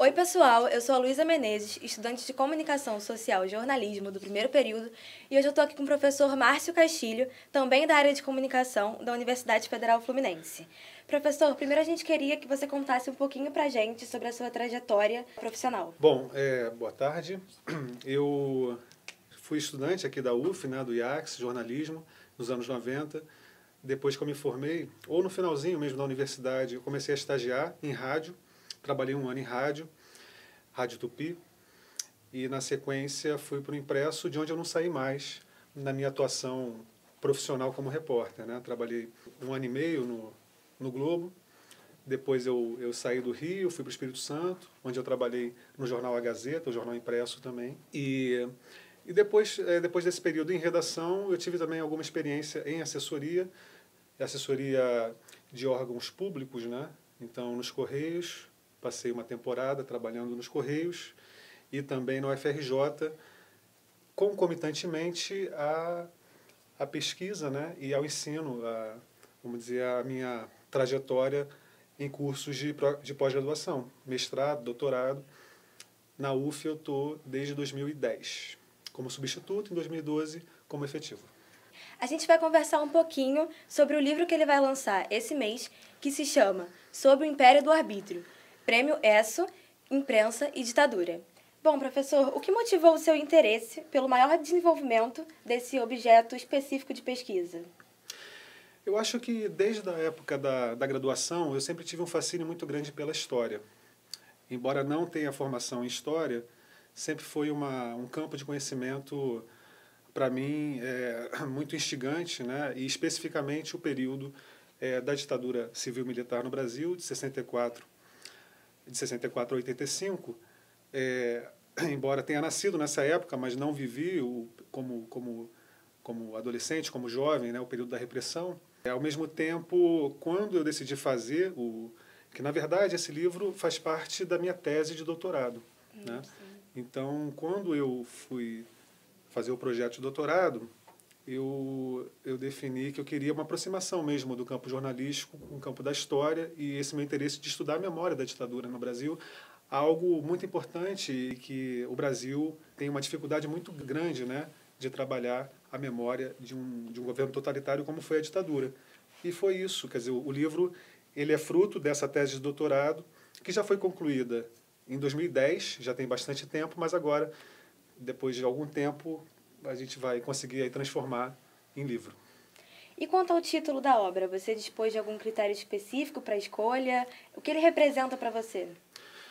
Oi, pessoal, eu sou a Luísa Menezes, estudante de Comunicação Social e Jornalismo do primeiro período, e hoje eu estou aqui com o professor Márcio Castilho, também da área de Comunicação da Universidade Federal Fluminense. Professor, primeiro a gente queria que você contasse um pouquinho pra gente sobre a sua trajetória profissional. Bom, boa tarde. Eu fui estudante aqui da UF, né, do IACS, jornalismo, nos anos 90. Depois que eu me formei, ou no finalzinho mesmo da universidade, eu comecei a estagiar em rádio. Trabalhei um ano em rádio, Rádio Tupi, e na sequência fui para o impresso, de onde eu não saí mais na minha atuação profissional como repórter, né? Trabalhei um ano e meio no Globo, depois eu saí do Rio, fui para o Espírito Santo, onde eu trabalhei no jornal A Gazeta, o jornal impresso também. E depois desse período em redação, eu tive também alguma experiência em assessoria de órgãos públicos, né? Então, nos Correios, passei uma temporada trabalhando nos Correios e também no UFRJ, concomitantemente à pesquisa, né? E ao ensino, vamos dizer, a minha trajetória em cursos de pós-graduação, mestrado, doutorado. Na UF eu estou desde 2010, como substituto, em 2012 como efetivo. A gente vai conversar um pouquinho sobre o livro que ele vai lançar esse mês, que se chama Sob o Império do Arbítrio, Prêmio ESSO, Imprensa e Ditadura. Bom, professor, o que motivou o seu interesse pelo maior desenvolvimento desse objeto específico de pesquisa? Eu acho que desde a época da graduação eu sempre tive um fascínio muito grande pela história. Embora não tenha formação em história, sempre foi um campo de conhecimento, para mim, muito instigante, né? E especificamente o período da ditadura civil-militar no Brasil, de 64 a 85, embora tenha nascido nessa época, mas não vivi como adolescente, como jovem, né, o período da repressão. Ao mesmo tempo, quando eu decidi fazer que na verdade esse livro faz parte da minha tese de doutorado, né? Então, quando eu fui fazer o projeto de doutorado, eu defini que eu queria uma aproximação mesmo do campo jornalístico com o campo da história e esse meu interesse de estudar a memória da ditadura no Brasil, algo muito importante e que o Brasil tem uma dificuldade muito grande, né, de trabalhar a memória de um governo totalitário como foi a ditadura. E foi isso, quer dizer, o livro ele é fruto dessa tese de doutorado que já foi concluída em 2010, já tem bastante tempo, mas agora, depois de algum tempo, a gente vai conseguir aí transformar em livro. E quanto ao título da obra, você dispôs de algum critério específico para a escolha? O que ele representa para você?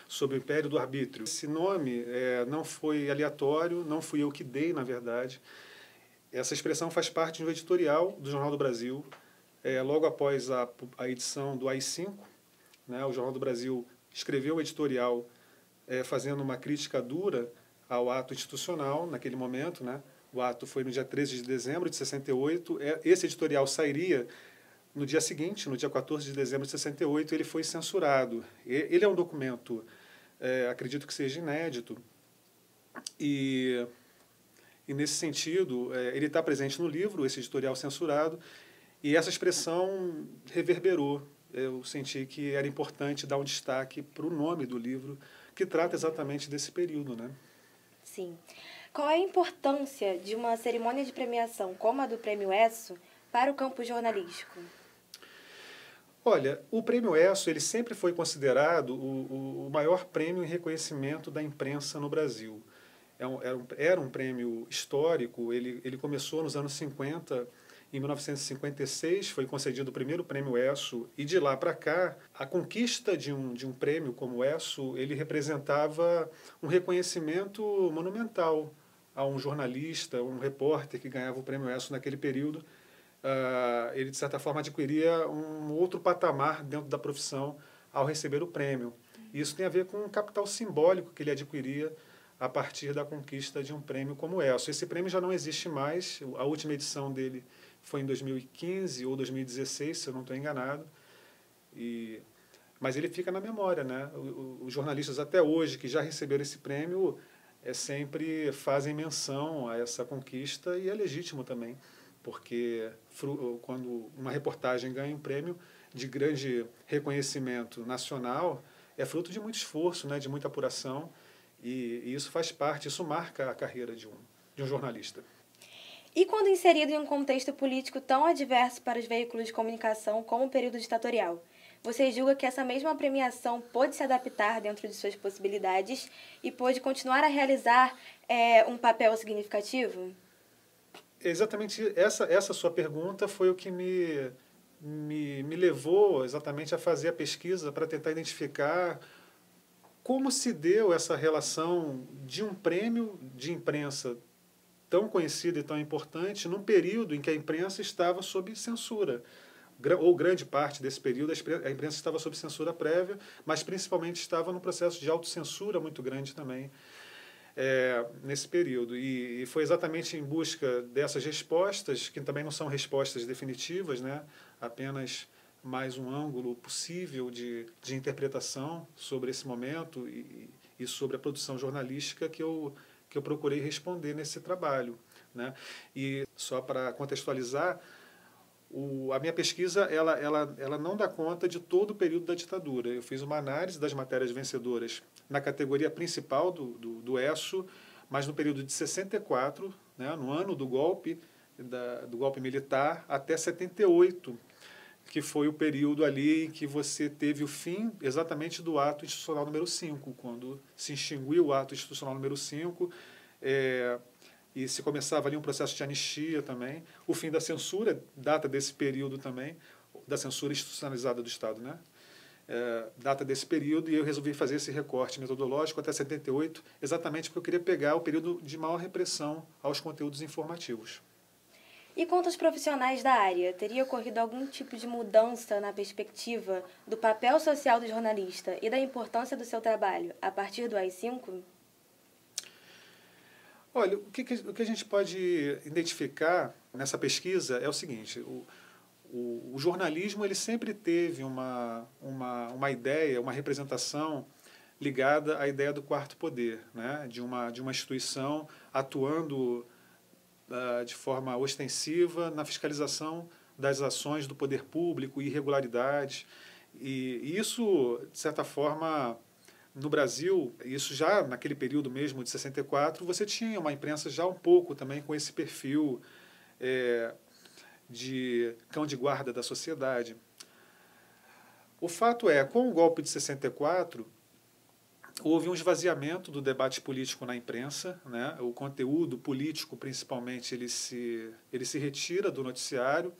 Sobre o Império do Arbítrio. Esse nome não foi aleatório, não fui eu que dei, na verdade. Essa expressão faz parte do editorial do Jornal do Brasil, logo após a edição do AI-5, né, o Jornal do Brasil escreveu o editorial fazendo uma crítica dura ao ato institucional naquele momento, né? O ato foi no dia 13 de dezembro de 68. Esse editorial sairia no dia seguinte, no dia 14 de dezembro de 68, ele foi censurado. Ele é um documento, acredito que seja inédito, e nesse sentido, ele está presente no livro, esse editorial censurado, e essa expressão reverberou. Eu senti que era importante dar um destaque para o nome do livro, que trata exatamente desse período, né? Sim. Qual é a importância de uma cerimônia de premiação como a do Prêmio ESSO para o campo jornalístico? Olha, o Prêmio ESSO ele sempre foi considerado o maior prêmio em reconhecimento da imprensa no Brasil. Era um prêmio histórico, ele começou nos anos 50, em 1956 foi concedido o primeiro prêmio ESSO, e de lá para cá, a conquista de um prêmio como o ESSO, ele representava um reconhecimento monumental a um jornalista, um repórter que ganhava o prêmio ESSO naquele período. Ele, de certa forma, adquiria um outro patamar dentro da profissão ao receber o prêmio. E isso tem a ver com o capital simbólico que ele adquiria a partir da conquista de um prêmio como o ESSO. Esse prêmio já não existe mais, a última edição dele foi em 2015 ou 2016, se eu não estou enganado, mas ele fica na memória, né? Os jornalistas até hoje que já receberam esse prêmio sempre fazem menção a essa conquista, e é legítimo também, porque quando uma reportagem ganha um prêmio de grande reconhecimento nacional, é fruto de muito esforço, né, de muita apuração, e isso faz parte, isso marca a carreira de um jornalista. E quando inserido em um contexto político tão adverso para os veículos de comunicação como o período ditatorial, você julga que essa mesma premiação pôde se adaptar dentro de suas possibilidades e pôde continuar a realizar um papel significativo? Exatamente essa sua pergunta foi o que me levou exatamente a fazer a pesquisa para tentar identificar como se deu essa relação de um prêmio de imprensa tão conhecido e tão importante num período em que a imprensa estava sob censura. Ou grande parte desse período a imprensa estava sob censura prévia, mas principalmente estava num processo de autocensura muito grande também nesse período. E foi exatamente em busca dessas respostas, que também não são respostas definitivas, né? Apenas mais um ângulo possível de interpretação sobre esse momento e sobre a produção jornalística que eu procurei responder nesse trabalho, né? E só para contextualizar, a minha pesquisa ela não dá conta de todo o período da ditadura. Eu fiz uma análise das matérias vencedoras na categoria principal do ESSO, mas no período de 64, né, no ano do golpe militar, até 78, que foi o período ali em que você teve o fim exatamente do ato institucional número 5, quando se extinguiu o ato institucional número 5, e se começava ali um processo de anistia também. O fim da censura data desse período também, da censura institucionalizada do Estado, né? Data desse período, e eu resolvi fazer esse recorte metodológico até 78, exatamente porque eu queria pegar o período de maior repressão aos conteúdos informativos. E quanto aos profissionais da área, teria ocorrido algum tipo de mudança na perspectiva do papel social do jornalista e da importância do seu trabalho a partir do AI-5? Olha, o que a gente pode identificar nessa pesquisa é o seguinte: o jornalismo ele sempre teve uma ideia, uma representação ligada à ideia do quarto poder, né? de uma instituição atuando de forma ostensiva na fiscalização das ações do poder público, irregularidades. E isso, de certa forma, no Brasil, isso já naquele período mesmo de 64, você tinha uma imprensa já um pouco também com esse perfil de cão de guarda da sociedade. O fato é, com o golpe de 64, houve um esvaziamento do debate político na imprensa, né? O conteúdo político, principalmente, ele se retira do noticiário,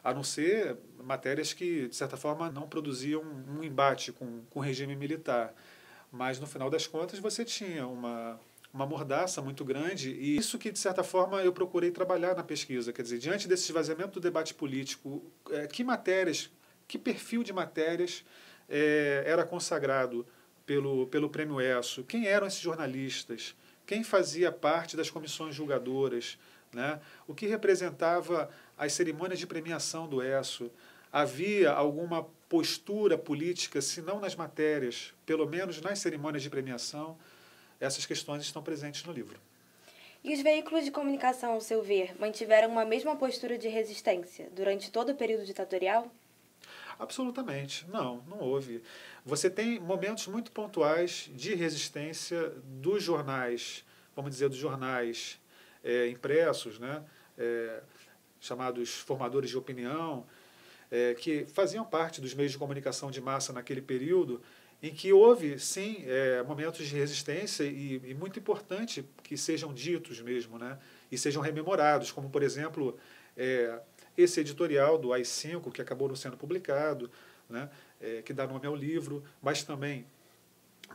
a não ser matérias que, de certa forma, não produziam um embate com o regime militar. Mas, no final das contas, você tinha uma mordaça muito grande, e isso que, de certa forma, eu procurei trabalhar na pesquisa. Quer dizer, diante desse esvaziamento do debate político, que perfil de matérias era consagrado pelo Prêmio ESSO? Quem eram esses jornalistas? Quem fazia parte das comissões julgadoras? Né? O que representava as cerimônias de premiação do ESSO? Havia alguma postura política, se não nas matérias, pelo menos nas cerimônias de premiação? Essas questões estão presentes no livro. E os veículos de comunicação, ao seu ver, mantiveram uma mesma postura de resistência durante todo o período ditatorial? Absolutamente. Não houve. Você tem momentos muito pontuais de resistência dos jornais, vamos dizer, dos jornais impressos, né? Chamados formadores de opinião, que faziam parte dos meios de comunicação de massa naquele período, em que houve, sim, momentos de resistência e muito importante que sejam ditos mesmo, né? E sejam rememorados, como, por exemplo, esse editorial do AI-5, que acabou não sendo publicado, né? Que dá nome ao livro, mas também,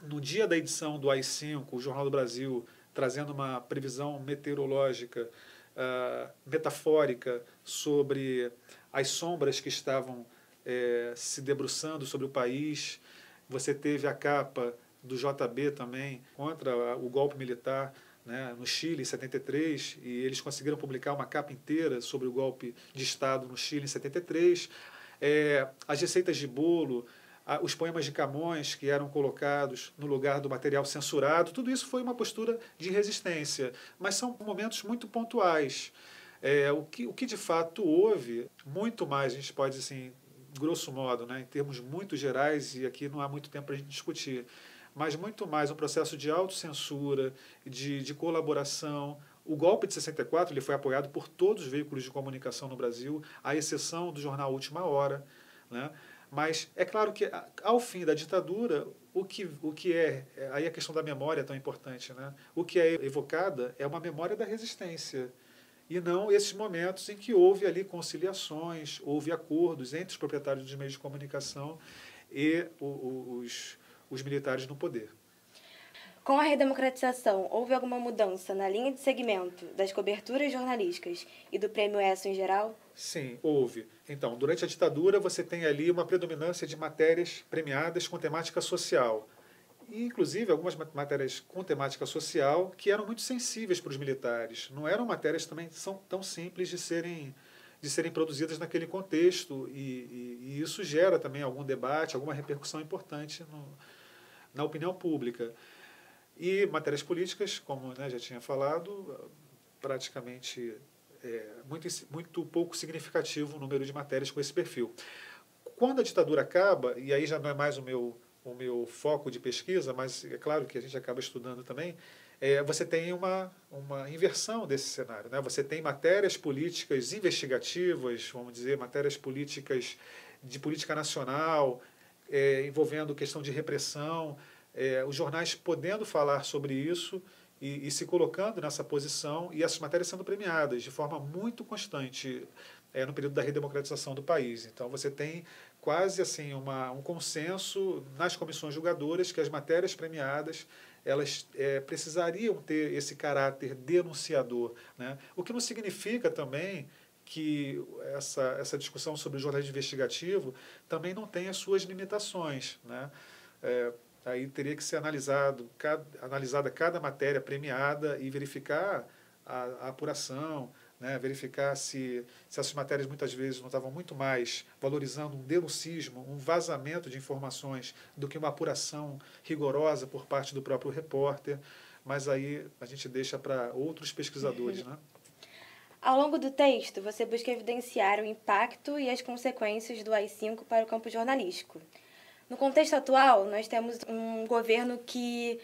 no dia da edição do AI-5, o Jornal do Brasil, trazendo uma previsão meteorológica metafórica sobre as sombras que estavam se debruçando sobre o país. Você teve a capa do JB também contra o golpe militar, né, no Chile, em 73, e eles conseguiram publicar uma capa inteira sobre o golpe de Estado no Chile, em 73. As receitas de bolo, os poemas de Camões, que eram colocados no lugar do material censurado, tudo isso foi uma postura de resistência, mas são momentos muito pontuais. O que de fato houve, muito mais, a gente pode assim, grosso modo, né, em termos muito gerais, e aqui não há muito tempo para a gente discutir, mas muito mais um processo de autocensura, de colaboração. O golpe de 64 ele foi apoiado por todos os veículos de comunicação no Brasil, à exceção do jornal Última Hora, né? Mas é claro que, ao fim da ditadura, aí a questão da memória é tão importante, né? O que é evocada é uma memória da resistência, e não esses momentos em que houve ali conciliações, houve acordos entre os proprietários dos meios de comunicação e os militares no poder. Com a redemocratização, houve alguma mudança na linha de segmento das coberturas jornalísticas e do Prêmio ESSO em geral? Sim, houve. Então, durante a ditadura, você tem ali uma predominância de matérias premiadas com temática social. E, inclusive, algumas matérias com temática social que eram muito sensíveis para os militares. Não eram matérias também tão simples de serem produzidas naquele contexto. E isso gera também algum debate, alguma repercussão importante na opinião pública. E matérias políticas, como, né, já tinha falado, praticamente muito pouco significativo o número de matérias com esse perfil. Quando a ditadura acaba, e aí já não é mais o meu foco de pesquisa, mas é claro que a gente acaba estudando também, você tem uma inversão desse cenário, né? Você tem matérias políticas investigativas, vamos dizer, matérias políticas de política nacional, envolvendo questão de repressão, os jornais podendo falar sobre isso e se colocando nessa posição, e essas matérias sendo premiadas de forma muito constante no período da redemocratização do país. Então, você tem quase assim um consenso nas comissões julgadoras que as matérias premiadas elas precisariam ter esse caráter denunciador, né? O que não significa também que essa discussão sobre o jornalismo investigativo também não tem as suas limitações, né? Aí teria que ser analisada cada matéria premiada e verificar a apuração, né? Verificar se essas matérias muitas vezes não estavam muito mais valorizando um denuncismo, um vazamento de informações do que uma apuração rigorosa por parte do próprio repórter, mas aí a gente deixa para outros pesquisadores, né? Ao longo do texto, você busca evidenciar o impacto e as consequências do AI-5 para o campo jornalístico. No contexto atual, nós temos um governo que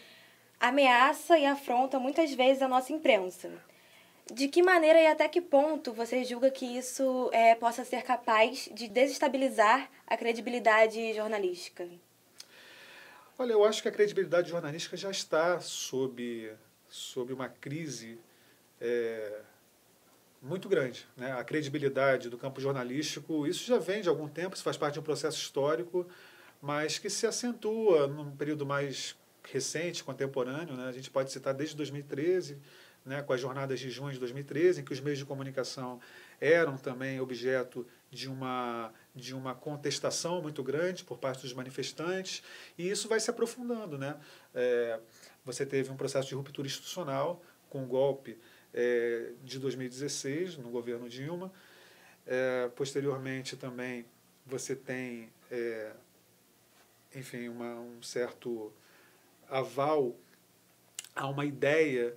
ameaça e afronta muitas vezes a nossa imprensa. De que maneira e até que ponto você julga que isso possa ser capaz de desestabilizar a credibilidade jornalística? Olha, eu acho que a credibilidade jornalística já está sob uma crise muito grande, né? A credibilidade do campo jornalístico, isso já vem de algum tempo, isso faz parte de um processo histórico, mas que se acentua num período mais recente, contemporâneo, né? A gente pode citar desde 2013, né, com as jornadas de junho de 2013, em que os meios de comunicação eram também objeto de uma contestação muito grande por parte dos manifestantes, e isso vai se aprofundando, né? Você teve um processo de ruptura institucional com o golpe de 2016, no governo Dilma. Posteriormente também você tem enfim, um certo aval a uma ideia,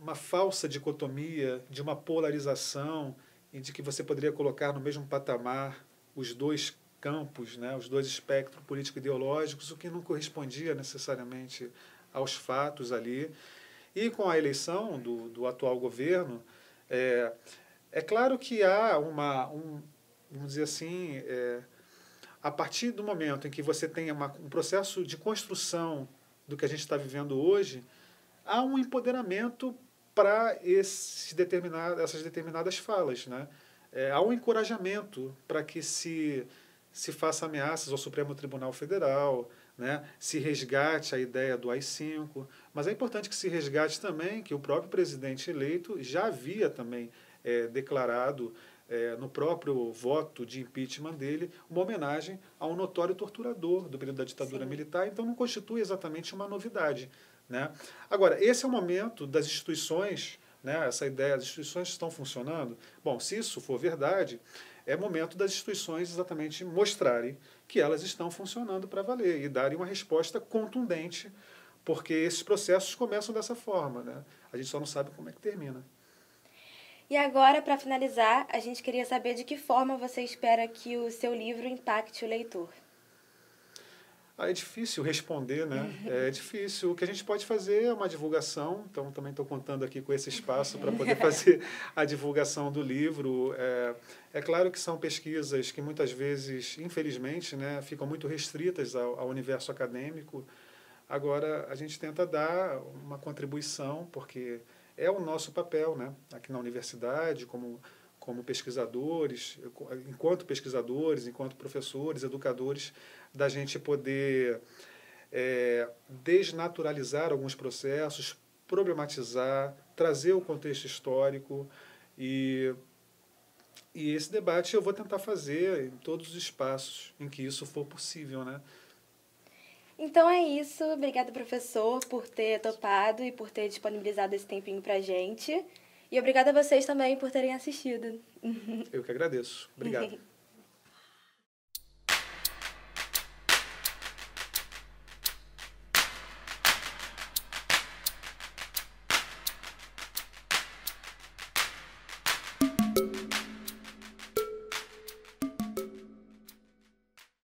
uma falsa dicotomia de uma polarização e de que você poderia colocar no mesmo patamar os dois campos, né, os dois espectros político-ideológicos, o que não correspondia necessariamente aos fatos ali. E com a eleição do atual governo, é claro que há vamos dizer assim, a partir do momento em que você tem um processo de construção do que a gente está vivendo hoje, há um empoderamento para essas determinadas falas, né? Há um encorajamento para que se faça ameaças ao Supremo Tribunal Federal, né? Se resgate a ideia do AI-5, mas é importante que se resgate também que o próprio presidente eleito já havia também declarado no próprio voto de impeachment dele, uma homenagem a um notório torturador do período da ditadura Sim. militar, então não constitui exatamente uma novidade, né? Agora, esse é o momento das instituições, né? Essa ideia, as instituições estão funcionando. Bom, se isso for verdade, é momento das instituições exatamente mostrarem que elas estão funcionando para valer e darem uma resposta contundente, porque esses processos começam dessa forma, né? A gente só não sabe como é que termina. E agora, para finalizar, a gente queria saber de que forma você espera que o seu livro impacte o leitor. É difícil responder, né? É difícil. O que a gente pode fazer é uma divulgação. Então, também estou contando aqui com esse espaço para poder fazer a divulgação do livro. É claro que são pesquisas que muitas vezes, infelizmente, né, ficam muito restritas ao universo acadêmico. Agora, a gente tenta dar uma contribuição, porque é o nosso papel, né, aqui na universidade, como pesquisadores, enquanto professores, educadores, da gente poder desnaturalizar alguns processos, problematizar, trazer o contexto histórico e esse debate eu vou tentar fazer em todos os espaços em que isso for possível, né? Então é isso. Obrigada, professor, por ter topado e por ter disponibilizado esse tempinho pra gente. E obrigada a vocês também por terem assistido. Eu que agradeço. Obrigado.